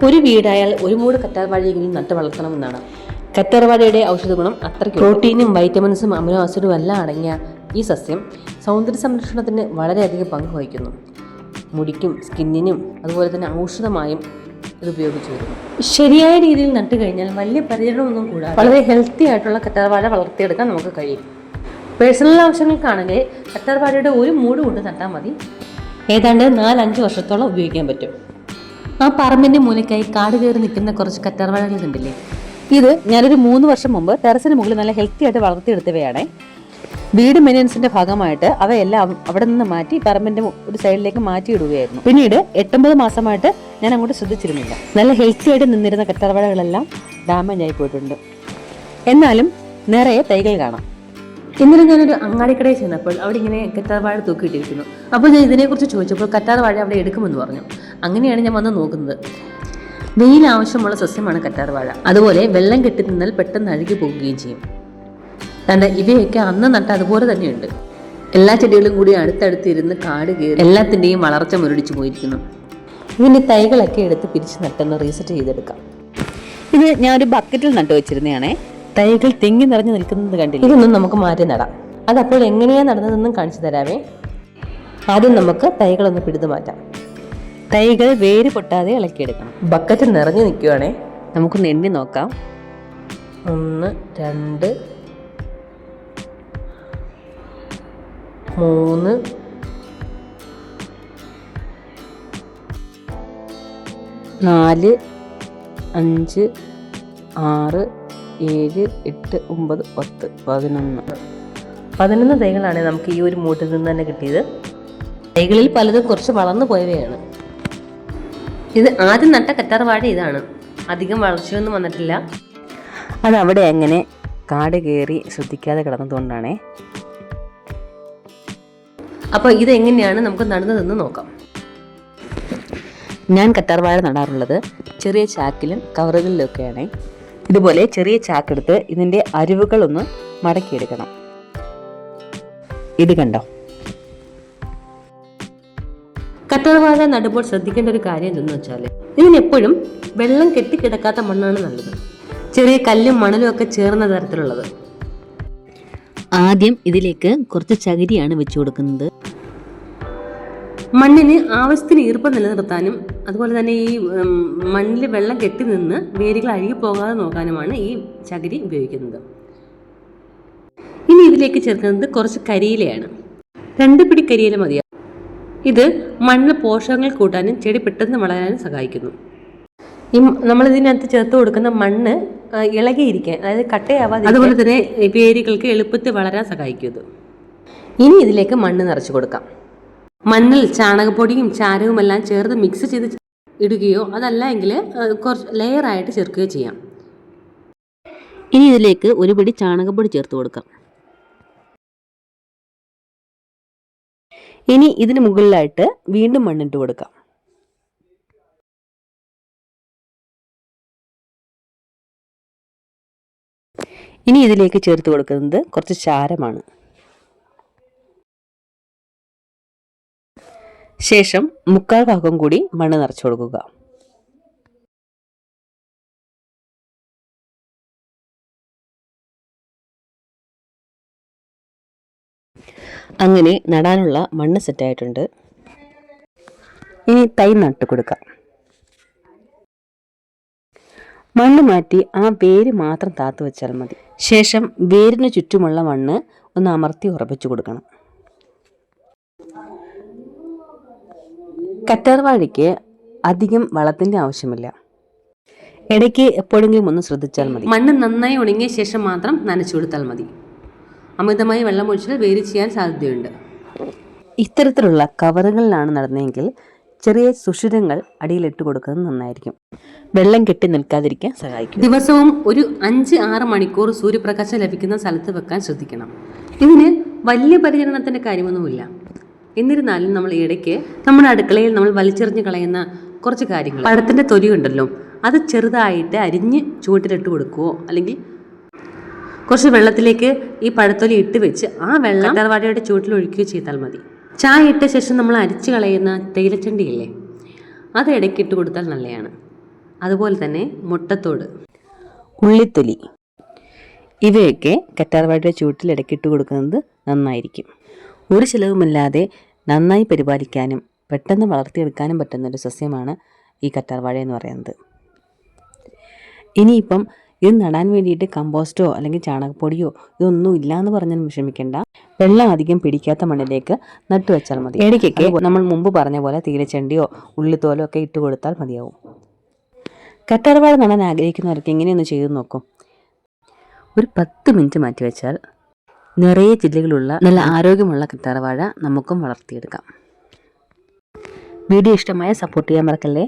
ഒരു വീടായാൽ ഒരു മൂട് കറ്റാർവാഴയെങ്കിലും നട്ട് വളർത്തണമെന്നാണ്. കറ്റാർവാഴയുടെ ഔഷധ ഗുണം അത്രയ്ക്ക്. പ്രോട്ടീനും വൈറ്റമിൻസും അമിനോ ആസിഡും എല്ലാം അടങ്ങിയ ഈ സസ്യം സൗന്ദര്യ സംരക്ഷണത്തിന് വളരെയധികം പങ്ക് വഹിക്കുന്നു. മുടിക്കും സ്കിന്നിനും അതുപോലെ തന്നെ ഔഷധമായും ഇത് ഉപയോഗിച്ചു വരുന്നു. ശരിയായ രീതിയിൽ നട്ടു കഴിഞ്ഞാൽ വലിയ പരിചരണമൊന്നും കൂടാതെ വളരെ ഹെൽത്തി ആയിട്ടുള്ള കറ്റാർവാഴ വളർത്തിയെടുക്കാൻ നമുക്ക് കഴിയും. പേഴ്സണൽ ആവശ്യങ്ങൾക്കാണെങ്കിൽ കറ്റാർവാഴയുടെ ഒരു മൂട് കൊണ്ട് നട്ടാൽ മതി. ഏതാണ്ട് 4-5 വർഷത്തോളം ഉപയോഗിക്കാൻ പറ്റും. ആ പറമ്പിൻ്റെ മൂലയ്ക്കായി കാട് കയറി നിൽക്കുന്ന കുറച്ച് കറ്റാർവാഴകൾ കണ്ടില്ലേ? ഇത് ഞാനൊരു 3 വർഷം മുമ്പ് ടെറസിന് മുകളിൽ നല്ല ഹെൽത്തി ആയിട്ട് വളർത്തിയെടുത്തവയാണ്. വീട് മെയിൻ്റനൻസിൻ്റെ ഭാഗമായിട്ട് അവയെല്ലാം അവിടെ നിന്ന് മാറ്റി പറമ്പിൻ്റെ ഒരു സൈഡിലേക്ക് മാറ്റിയിടുകയായിരുന്നു. പിന്നീട് 8-9 മാസമായിട്ട് ഞാൻ അങ്ങോട്ട് ശ്രദ്ധിച്ചിരുന്നില്ല. നല്ല ഹെൽത്തി ആയിട്ട് നിന്നിരുന്ന കറ്റാർവാഴകളെല്ലാം ഡാമേജ് ആയി പോയിട്ടുണ്ട്. എന്നാലും നിറയെ തൈകൾ കാണാം. ഇന്നലെ ഞാനൊരു അങ്ങാടിക്കടയിൽ ചെന്നപ്പോൾ അവിടെ ഇങ്ങനെ കറ്റാർവാഴ തൂക്കിയിട്ടിരിക്കുന്നു. അപ്പോൾ ഞാൻ ഇതിനെക്കുറിച്ച് ചോദിച്ചപ്പോൾ കറ്റാർവാഴ അവിടെ എടുക്കുമെന്ന് പറഞ്ഞു. അങ്ങനെയാണ് ഞാൻ വന്ന് നോക്കുന്നത്. വെയിൽ ആവശ്യമുള്ള സസ്യമാണ് കറ്റാർവാഴ. അതുപോലെ വെള്ളം കെട്ടി നിന്നാൽ പെട്ടെന്ന് അഴുകി പോകുകയും ചെയ്യും. കണ്ട ഇവയൊക്കെ അന്ന് നട്ട അതുപോലെ തന്നെയുണ്ട്. എല്ലാ ചെടികളും കൂടി അടുത്തടുത്തിരുന്ന് കാട് കയറി എല്ലാത്തിൻ്റെയും വളർച്ച മുരടിച്ചു പോയിരിക്കുന്നു. ഇതിൻ്റെ തൈകളൊക്കെ എടുത്ത് പിരിച്ച് നട്ടെന്ന് റീസെറ്റ് ചെയ്തെടുക്കാം. ഇത് ഞാനൊരു ബക്കറ്റിൽ നട്ടു വെച്ചിരുന്നതാണേ. തൈകൾ തിങ്ങി നിറഞ്ഞു നിൽക്കുന്നത് കണ്ടില്ല. ഇതൊന്നും നമുക്ക് മാറ്റി നടാം. അതപ്പോൾ എങ്ങനെയാണ് നടന്നതെന്നും കാണിച്ചു തരാമേ. ആദ്യം നമുക്ക് തൈകളൊന്ന് പിടിതു മാറ്റാം. തൈകൾ വേര് പൊട്ടാതെ ഇളക്കിയെടുക്കണം. ബക്കറ്റ് നിറഞ്ഞു നിൽക്കുകയാണേ. നമുക്കൊന്ന് എണ്ണി നോക്കാം. 1 2 3 4 5 6 7 8 9 10 11 തൈകളാണ് നമുക്ക് ഈ ഒരു മൂട്ടിൽ നിന്ന് തന്നെ കിട്ടിയത്. തൈകളിൽ പലതും കുറച്ച് വളർന്നു പോയവയാണ്. ഇത് ആദ്യം നട്ട കറ്റാർവാഴ ഇതാണ്. അധികം വളർച്ചയൊന്നും വന്നിട്ടില്ല. അതവിടെ അങ്ങനെ കാട് കയറി ശ്രദ്ധിക്കാതെ കിടന്നതുകൊണ്ടാണേ. അപ്പോൾ ഇതെങ്ങനെയാണ് നമുക്ക് നടുന്നതെന്ന് നോക്കാം. ഞാൻ കറ്റാർവാഴ നടാറുള്ളത് ചെറിയ ചാക്കിലും കവറുകളിലൊക്കെയാണ്. ഇതുപോലെ ചെറിയ ചാക്കെടുത്ത് ഇതിൻ്റെ അരിവുകളൊന്ന് മടക്കിയെടുക്കണം. ഇത് കണ്ടോ? കറ്റാർവാഴ നടുമ്പോൾ ശ്രദ്ധിക്കേണ്ട ഒരു കാര്യം എന്തെന്ന് വെച്ചാൽ ഇതിനെപ്പോഴും വെള്ളം കെട്ടിക്കിടക്കാത്ത മണ്ണാണ് നല്ലത്. ചെറിയ കല്ലും മണലും ഒക്കെ ചേർന്ന തരത്തിലുള്ളത്. ആദ്യം ഇതിലേക്ക് കുറച്ച് ചകിരിയാണ് വെച്ചു കൊടുക്കുന്നത്. മണ്ണിന് ആവശ്യത്തിന് ഈർപ്പം നിലനിർത്താനും അതുപോലെ തന്നെ ഈ മണ്ണിൽ വെള്ളം കെട്ടി നിന്ന് വേരുകൾ അഴുകി പോകാതെ നോക്കാനുമാണ് ഈ ചകിരി ഉപയോഗിക്കുന്നത്. ഇനി ഇതിലേക്ക് ചേർക്കുന്നത് കുറച്ച് കരിയിലയാണ്. 2 പിടി കരിയില മതിയാകും. ഇത് മണ്ണിൽ പോഷകങ്ങൾ കൂട്ടാനും ചെടി പെട്ടെന്ന് വളരാനും സഹായിക്കുന്നു. ഈ നമ്മളിതിനകത്ത് ചേർത്ത് കൊടുക്കുന്ന മണ്ണ് ഇളകിയിരിക്കാൻ, അതായത് കട്ടയാവാതെ, അതുപോലെ തന്നെ വേരുകൾക്ക് എളുപ്പത്തിൽ വളരാൻ സഹായിക്കും. ഇനി ഇതിലേക്ക് മണ്ണ് നിറച്ച് കൊടുക്കാം. മണ്ണിൽ ചാണകപ്പൊടിയും ചാരവും എല്ലാം ചേർത്ത് മിക്സ് ചെയ്ത് ഇടുകയോ അതല്ല എങ്കിൽ കുറച്ച് ലെയറായിട്ട് ചേർക്കുകയോ ചെയ്യാം. ഇനി ഇതിലേക്ക് 1 പിടി ചാണകപ്പൊടി ചേർത്ത് കൊടുക്കാം. ഇനി ഇതിന് മുകളിലായിട്ട് വീണ്ടും മണ്ണിട്ട് കൊടുക്കാം. ഇനി ഇതിലേക്ക് ചേർത്ത് കൊടുക്കുന്നത് കുറച്ച് ചാരമാണ്. ശേഷം 3/4 ഭാഗം കൂടി മണ്ണ് നിറച്ചു കൊടുക്കുക. അങ്ങനെ നടാനുള്ള മണ്ണ് സെറ്റായിട്ടുണ്ട്. ഇനി തൈ നട്ടു കൊടുക്കാം. മണ്ണ് മാറ്റി ആ വേര് മാത്രം താത്തു വെച്ചാൽ മതി. ശേഷം വേരിന് ചുറ്റുമുള്ള മണ്ണ് ഒന്ന് അമർത്തി ഉറപ്പിച്ചു കൊടുക്കണം. കറ്റാർവാഴയ്ക്ക് അധികം വളത്തിൻ്റെ ആവശ്യമില്ല. ഇടയ്ക്ക് എപ്പോഴെങ്കിലും ഒന്ന് ശ്രദ്ധിച്ചാൽ മതി. മണ്ണ് നന്നായി ഉണങ്ങിയ ശേഷം മാത്രം നനച്ചു കൊടുത്താൽ മതി. അമിതമായി വെള്ളം ഒഴിച്ചാൽ വേര് ചെയ്യാൻ സാധ്യതയുണ്ട്. ഇത്തരത്തിലുള്ള കവറുകളിലാണ് നടന്നതെങ്കിൽ ചെറിയ സുഷിരങ്ങൾ അടിയിലിട്ട് കൊടുക്കുന്നത് നന്നായിരിക്കും. വെള്ളം കെട്ടി നിൽക്കാതിരിക്കാൻ സഹായിക്കും. ദിവസവും ഒരു 5-6 മണിക്കൂർ സൂര്യപ്രകാശം ലഭിക്കുന്ന സ്ഥലത്ത് വെക്കാൻ ശ്രദ്ധിക്കണം. ഇതിന് വലിയ പരിചരണത്തിൻ്റെ കാര്യമൊന്നുമില്ല. എന്നിരുന്നാലും നമ്മൾ ഇടയ്ക്ക് നമ്മുടെ അടുക്കളയിൽ നമ്മൾ വലിച്ചെറിഞ്ഞ് കളയുന്ന കുറച്ച് കാര്യങ്ങൾ, പഴത്തിൻ്റെ തൊലി ഉണ്ടല്ലോ, അത് ചെറുതായിട്ട് അരിഞ്ഞ് ചുവട്ടിലിട്ട് കൊടുക്കുകയോ അല്ലെങ്കിൽ കുറച്ച് വെള്ളത്തിലേക്ക് ഈ പഴത്തൊലി ഇട്ട് വെച്ച് ആ വെള്ളം കറ്റാർവാഴയുടെ ചുവട്ടിൽ ഒഴിക്കുകയോ ചെയ്താൽ മതി. ചായ ഇട്ട ശേഷം നമ്മൾ അരിച്ച് കളയുന്ന തേയിലച്ചണ്ടിയില്ലേ, അത് ഇടയ്ക്കിട്ട് കൊടുത്താൽ നല്ലതാണ്. അതുപോലെ തന്നെ മുട്ടത്തോട്, ഉള്ളിത്തൊലി ഇവയൊക്കെ കറ്റാർവാഴയുടെ ചുവട്ടിൽ ഇടയ്ക്കിട്ട് കൊടുക്കുന്നത് നന്നായിരിക്കും. ഒരു ചിലവുമില്ലാതെ നന്നായി പരിപാലിക്കാനും പെട്ടെന്ന് വളർത്തിയെടുക്കാനും പറ്റുന്ന ഒരു സസ്യമാണ് ഈ കറ്റാർവാഴ എന്ന് പറയുന്നത്. ഇനിയിപ്പം ഇത് നടാൻ വേണ്ടിയിട്ട് കമ്പോസ്റ്റോ അല്ലെങ്കിൽ ചാണകപ്പൊടിയോ ഇതൊന്നും ഇല്ലയെന്ന് പറഞ്ഞാൽ വിഷമിക്കേണ്ട. വെള്ളം അധികം പിടിക്കാത്ത മണ്ണിലേക്ക് നട്ടുവെച്ചാൽ മതി. ഇടയ്ക്കൊക്കെ നമ്മൾ മുമ്പ് പറഞ്ഞ പോലെ തീരച്ചണ്ടിയോ ഉള്ളിത്തോലോ ഒക്കെ ഇട്ട് കൊടുത്താൽ മതിയാവും. കറ്റാർവാഴ നടാൻ ആഗ്രഹിക്കുന്നവർക്ക് ഇങ്ങനെയൊന്ന് ചെയ്തു നോക്കും. ഒരു 10 മിനിറ്റ് മാറ്റി വെച്ചാൽ നിറയെ ചില്ലുകളുള്ള നല്ല ആരോഗ്യമുള്ള കറ്റാർവാഴ നമുക്കും വളർത്തിയെടുക്കാം. വീഡിയോ ഇഷ്ടമായ സപ്പോർട്ട് ചെയ്യാൻ മറക്കല്ലേ.